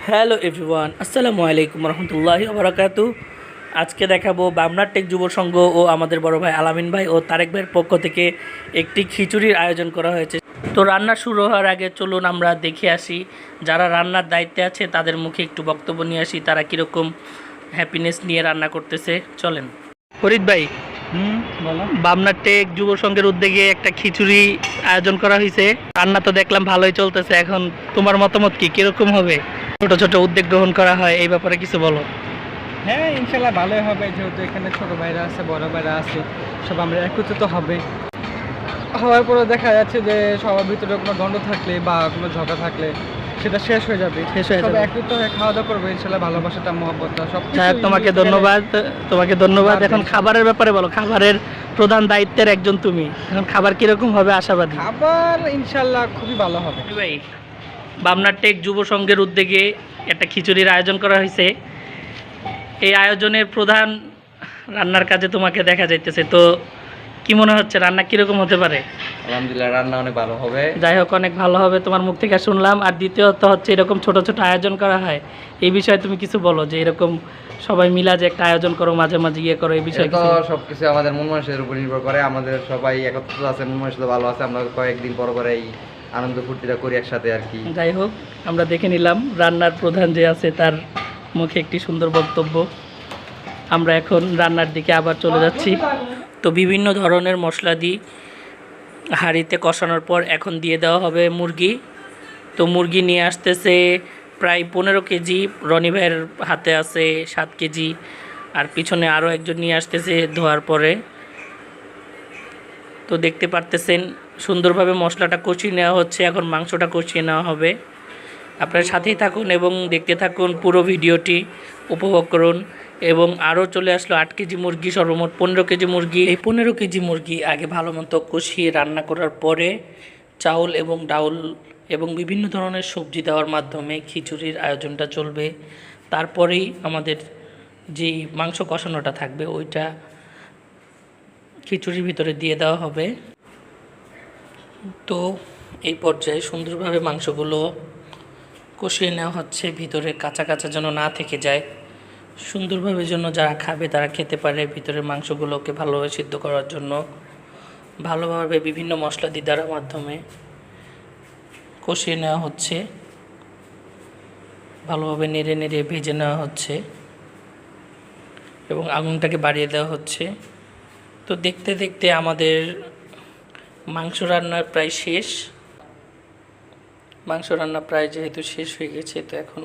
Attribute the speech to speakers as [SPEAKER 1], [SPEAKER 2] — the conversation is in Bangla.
[SPEAKER 1] হ্যালো এভরিওয়ান, আসসালামু আলাইকুম রহমতুল্লাহি ওবরাকাতু। আজকে দেখাবো বামনার টেক যুব সংঘ ও আমাদের বড় ভাই আলামিন ভাই ও তারেক ভাইয়ের পক্ষ থেকে একটি খিচুড়ির আয়োজন করা হয়েছে। তো রান্না শুরু হওয়ার আগে চলুন আমরা দেখে আসি, যারা রান্নার দায়িত্বে আছে তাদের মুখে একটু বক্তব্য নিয়ে আসি, তারা কীরকম হ্যাপিনেস নিয়ে রান্না করতেছে। চলেন। ফরিদ ভাই,
[SPEAKER 2] বলো।
[SPEAKER 1] বামনার টেক যুব সংঘের উদ্যোগে একটা খিচুড়ি আয়োজন করা হয়েছে। রান্না তো দেখলাম ভালোই চলতেছে, এখন তোমার মতামত কি, কিরকম হবে? ছোট ছোট উদ্যোগ গ্রহণ করা হয়, এই ব্যাপারে কিছু বলো।
[SPEAKER 2] হ্যাঁ, ইনশাল্লাহ ভালোই হবে, যেহেতু এখানে ছোট ভাইরা আছে, বড় ভাইরা আছে, সব আমরা একত্রিত হওয়ার পরে দেখা যাচ্ছে যে সবার ভিতরে কোনো দ্বন্দ্ব থাকলে বা কোনো ঝগড়া থাকলে সেটা শেষ হয়ে যাবে। সবাই একত্রিত হয়ে খাওয়া দাওয়া করবো, ইনশাল্লাহ ভালোবাসাটা, মহব্বতটা সব।
[SPEAKER 1] তোমাকে ধন্যবাদ। এখন খাবারের ব্যাপারে বলো, খাবারের প্রধান দায়িত্বের একজন তুমি, এখন খাবার কিরকম হবে আশাবাদী?
[SPEAKER 2] খাবার ইনশাল্লাহ খুবই ভালো হবে।
[SPEAKER 1] ভাই, বামনার টেক যুব সংঘের উদ্যোগে একটা খিচুড়ির আয়োজন করা হয়েছে। এই আয়োজনের প্রধান রান্নার কাজে তোমাকে দেখা যাইতেছে, তো কি মনে হচ্ছে রান্না কিরকম হতে পারে?
[SPEAKER 3] আলহামদুলিল্লাহ, রান্না অনেক ভালো হবে।
[SPEAKER 1] যাই হোক, অনেক ভালো হবে, তোমার মুখ থেকে শুনলাম। আর দ্বিতীয়ত হচ্ছে, এরকম ছোট ছোট আয়োজন করা হয়, এই বিষয়ে তুমি কিছু বলো, যে এরকম সবাই মিলা যে একটা আয়োজন করো, মাঝে মাঝে ইয়ে করো, এই বিষয়ে
[SPEAKER 3] তো সবকিছু আমাদের মন মানুষের উপর নির্ভর করে। আমাদের সবাই একত্রিত আছে, মন মানুষ ভালো আছে, আমরা কয়েকদিন পর পর এই আনন্দ ফুর্তিটা করি একসাথে আর কি।
[SPEAKER 1] যাই হোক, আমরা দেখে নিলাম রান্নার প্রধান যে আছে তার মুখে একটি সুন্দর বক্তব্য। আমরা এখন রান্নার দিকে আবার চলে যাচ্ছি। তো বিভিন্ন ধরনের মশলা দিয়ে হাঁড়িতে কষানোর পর এখন দিয়ে দেওয়া হবে মুরগি। তো মুরগি নিয়ে আসতেছে প্রায় 15 কেজি, রনি ভাইয়ের হাতে আছে 7 কেজি, আর পিছনে আরও একজন নিয়ে আসতেছে ধোয়ার পরে। তো দেখতে পারতেছেন সুন্দরভাবে মশলাটা কষিয়ে নেওয়া হচ্ছে, এখন মাংসটা কষিয়ে নেওয়া হবে। আপনার সাথেই থাকুন এবং দেখতে থাকুন, পুরো ভিডিওটি উপভোগ করুন। এবং আরও চলে আসলো 8 কেজি মুরগি, সর্বমোট 15 কেজি মুরগি। এই 15 কেজি মুরগি আগে ভালো মতো কষিয়ে রান্না করার পরে চাউল এবং ডাউল এবং বিভিন্ন ধরনের সবজি দেওয়ার মাধ্যমে খিচুড়ির আয়োজনটা চলবে। তারপরেই আমাদের যেই মাংস কষানোটা থাকবে ওইটা খিচুড়ির ভিতরে দিয়ে দেওয়া হবে। তো এই পর্যায়ে সুন্দরভাবে মাংসগুলো কষিয়ে নেওয়া হচ্ছে, ভিতরে কাঁচা কাঁচা যেন না থেকে যায়, সুন্দরভাবে যেন যারা খাবে তারা খেতে পারে। ভিতরের মাংসগুলোকে ভালোভাবে সিদ্ধ করার জন্য ভালোভাবে বিভিন্ন মশলাদি দেওয়ার মাধ্যমে কষিয়ে নেওয়া হচ্ছে, ভালোভাবে নেড়ে নেড়ে ভেজে নেওয়া হচ্ছে এবং আগুনটাকে বাড়িয়ে দেওয়া হচ্ছে। তো দেখতে দেখতে আমাদের মাংস রান্না প্রায় শেষ। মাংস রান্না প্রায় যেহেতু শেষ হয়ে গেছে, তো এখন